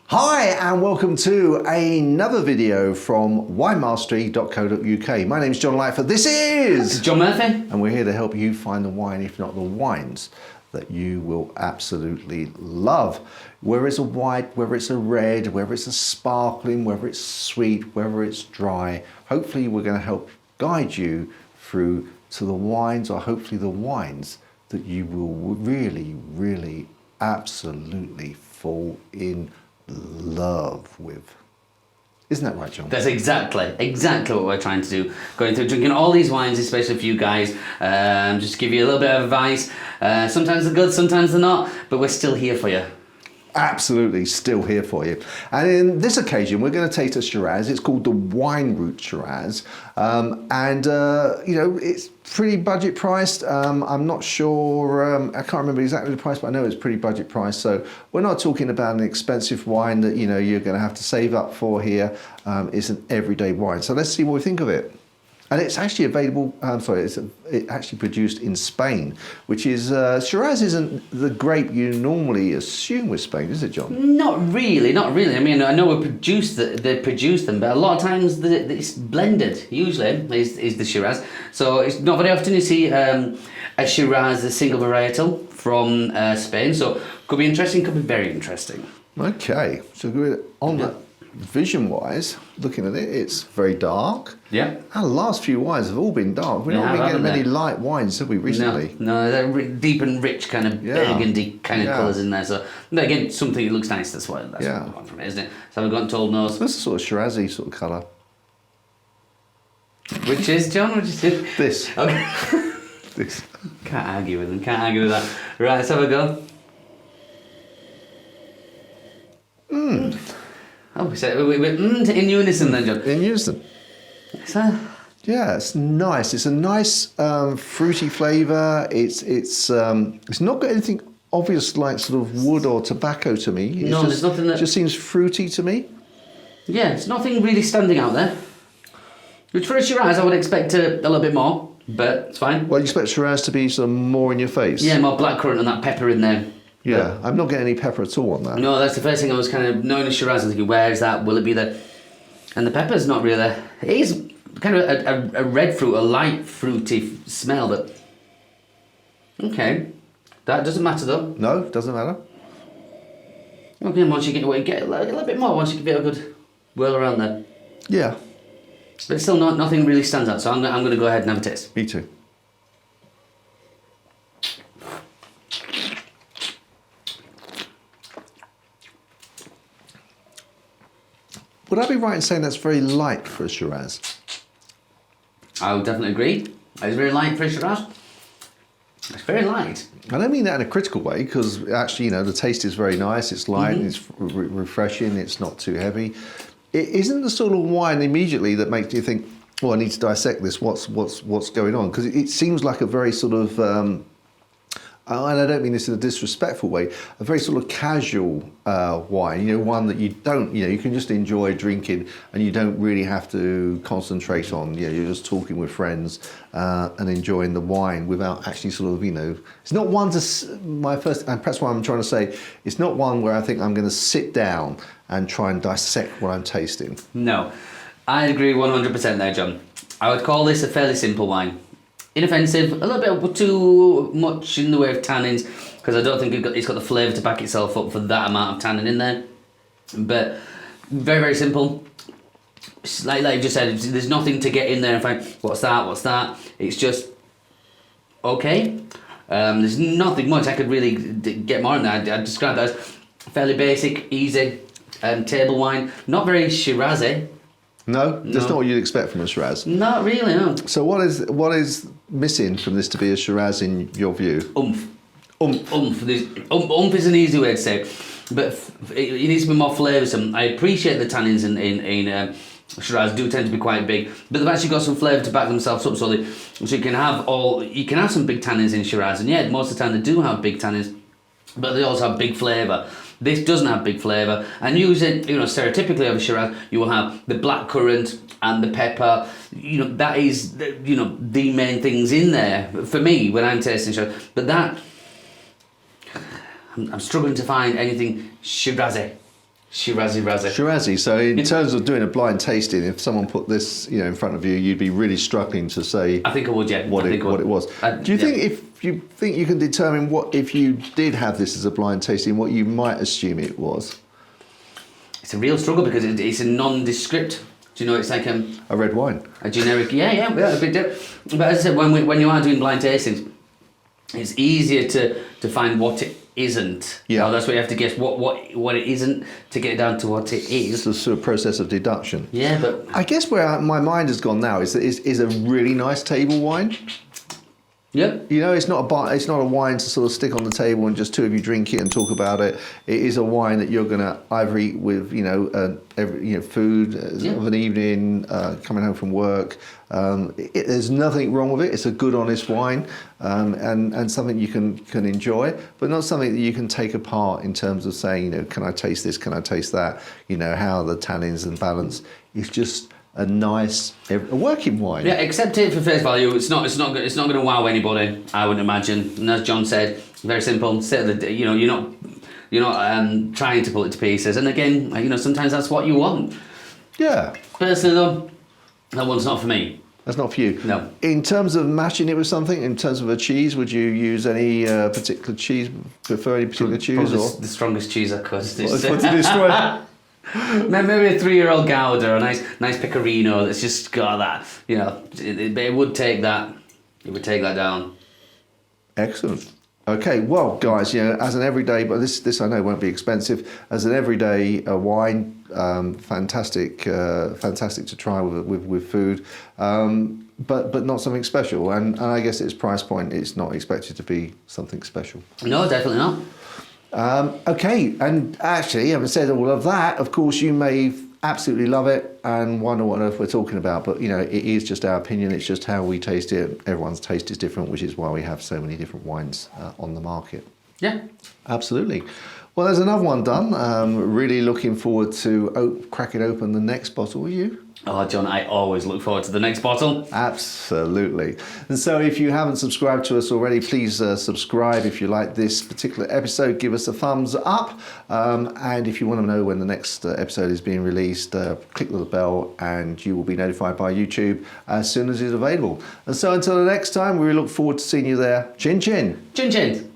Hi and welcome to another video from winemastery.co.uk. My name is John Lightfoot. This is John Murphy. And we're here to help you find the wine, if not the wines, that you will absolutely love. Whether it's a white, whether it's a red, whether it's a sparkling, whether it's sweet, whether it's dry. Hopefully we're going to help guide you through to the wines, or hopefully the wines that you will really, absolutely fall in love with. Isn't that right, John? That's exactly what we're trying to do. Going through drinking all these wines, especially for you guys, just to give you a little bit of advice. Sometimes they're good, sometimes they're not, but we're still here for you. Absolutely still here for you. And in this occasion, we're going to taste a Shiraz. It's called the Wine Route Shiraz. You know, it's pretty budget priced. I'm not sure, I can't remember exactly the price, but I know it's pretty budget priced. So we're not talking about an expensive wine that, you know, you're going to have to save up for here. It's an everyday wine. So let's see what we think of it. And it's actually available, it's actually produced in Spain, which is, Shiraz isn't the grape you normally assume with Spain, is it, John? Not really. I mean, I know they produce them, but a lot of times it's blended, usually, is the Shiraz. So it's not very often you see a Shiraz, a single varietal from Spain. So could be interesting, could be very interesting. Okay, so on that. Vision-wise, looking at it, it's very dark. Yeah. Our last few wines have all been dark. We've not been getting many light wines, have we, recently? No, they're deep and rich, kind of burgundy kind of colours in there. So, again, something that looks nice. That's what we want from it, isn't it? So we've got Told Nose. That's a sort of Shiraz-y sort of colour. Which is, John? Which is it? This. Okay. This. Can't argue with them. Can't argue with that. Right, let's have a go. Oh, we said we're in unison then, John. In unison. Yeah, it's nice. It's a nice fruity flavour. It's not got anything obvious like sort of wood or tobacco to me. There's nothing that... It just seems fruity to me. Yeah, it's nothing really standing out there. Which for a Shiraz, I would expect a little bit more, but it's fine. Well, you expect Shiraz to be sort of more in your face? Yeah, more blackcurrant and that pepper in there. Yeah, I'm not getting any pepper at all on that. No, that's the first thing I was kind of knowing a Shiraz. I was thinking, where is that? Will it be there? And the pepper's not really there. It is kind of a red fruit, a light fruity smell. But okay, that doesn't matter though. No, doesn't matter. Okay, once you get a little bit more, once you give it a good whirl around there. Yeah. But still, nothing really stands out. So I'm going to go ahead and have a taste. Me too. Would I be right in saying that's very light for a Shiraz? I would definitely agree. It's very light for a Shiraz. It's very light. I don't mean that in a critical way, because actually, you know, the taste is very nice. It's light, it's refreshing, it's not too heavy. It isn't the sort of wine immediately that makes you think, oh, I need to dissect this. What's going on? Because it seems like a very sort of, and I don't mean this in a disrespectful way, a very sort of casual wine, you know, one that you don't, you know, you can just enjoy drinking and you don't really have to concentrate on, you know, you're just talking with friends and enjoying the wine without actually sort of, you know, it's not one to, and perhaps what I'm trying to say, it's not one where I think I'm going to sit down and try and dissect what I'm tasting. No, I agree 100% there, John. I would call this a fairly simple wine. Inoffensive, a little bit too much in the way of tannins, because I don't think it's got the flavour to back itself up for that amount of tannin in there. But very, very simple. Like you just said, there's nothing to get in there and find, what's that? It's just, okay. There's nothing much I could really get more in there. I'd describe that as fairly basic, easy, table wine. Not very Shiraz-y. No, that's not what you'd expect from a Shiraz. Not really, no. So what is missing from this to be a Shiraz in your view? Oomph. Oomph. Oomph is an easy way to say it, but it needs to be more flavoursome. I appreciate the tannins in Shiraz do tend to be quite big, but they've actually got some flavour to back themselves up, so you can have some big tannins in Shiraz, and yeah, most of the time they do have big tannins, but they also have big flavour. This doesn't have big flavour, and usually, you know, stereotypically of a Shiraz, you will have the blackcurrant and the pepper. You know, that is, you know, the main things in there for me when I'm tasting Shiraz. But that, I'm struggling to find anything Shiraz-y. Shirazzi. So in terms of doing a blind tasting, if someone put this, in front of you, you'd be really struggling to say. I think I would, yeah. What it was. Do you think you can determine what, if you did have this as a blind tasting, what you might assume it was? It's a real struggle because it's a nondescript. Do you know, it's like a red wine. A generic, yeah, a bit different. But as I said, when you are doing blind tastings, it's easier to find what it isn't. Yeah. That's where you have to guess what it isn't to get it down to what it is. It's the sort of process of deduction. Yeah, but I guess where my mind has gone now is a really nice table wine. Yep. It's not a wine to sort of stick on the table and just two of you drink it and talk about it. It is a wine that you're going to either eat with, food of an evening, coming home from work. There's nothing wrong with it. It's a good, honest wine, and something you can enjoy, but not something that you can take apart in terms of saying, can I taste this? Can I taste that? How the tannins and balance. It's just a nice, a working wine. Yeah, accept it for face value. It's not going to wow anybody, I would imagine. And as John said, very simple. You're not trying to pull it to pieces. And again, sometimes that's what you want. Yeah. Personally, though, that one's not for me. That's not for you. No. In terms of matching it with something, in terms of a cheese, would you use any particular cheese? Prefer any particular cheese? Probably the strongest cheese I could. What to destroy? Maybe a 3-year-old Gouda, a nice pecorino that's just got that. It would take that. It would take that down. Excellent. Okay, well, guys, as an everyday, but this I know won't be expensive. As an everyday wine, fantastic to try with food, but not something special. And I guess its price point, it's not expected to be something special. No, definitely not. Okay, and actually, having said all of that, of course, you may absolutely love it and wonder what on earth we're talking about, but it is just our opinion. It's just how we taste it. Everyone's taste is different, which is why we have so many different wines on the market. Yeah, absolutely. Well, there's another one done. Really looking forward to cracking open the next bottle. Are you? Oh, John, I always look forward to the next bottle. Absolutely. And so if you haven't subscribed to us already, please subscribe. If you like this particular episode, give us a thumbs up. And if you want to know when the next episode is being released, click the bell and you will be notified by YouTube as soon as it's available. And so until the next time, we look forward to seeing you there. Chin chin. Chin chin.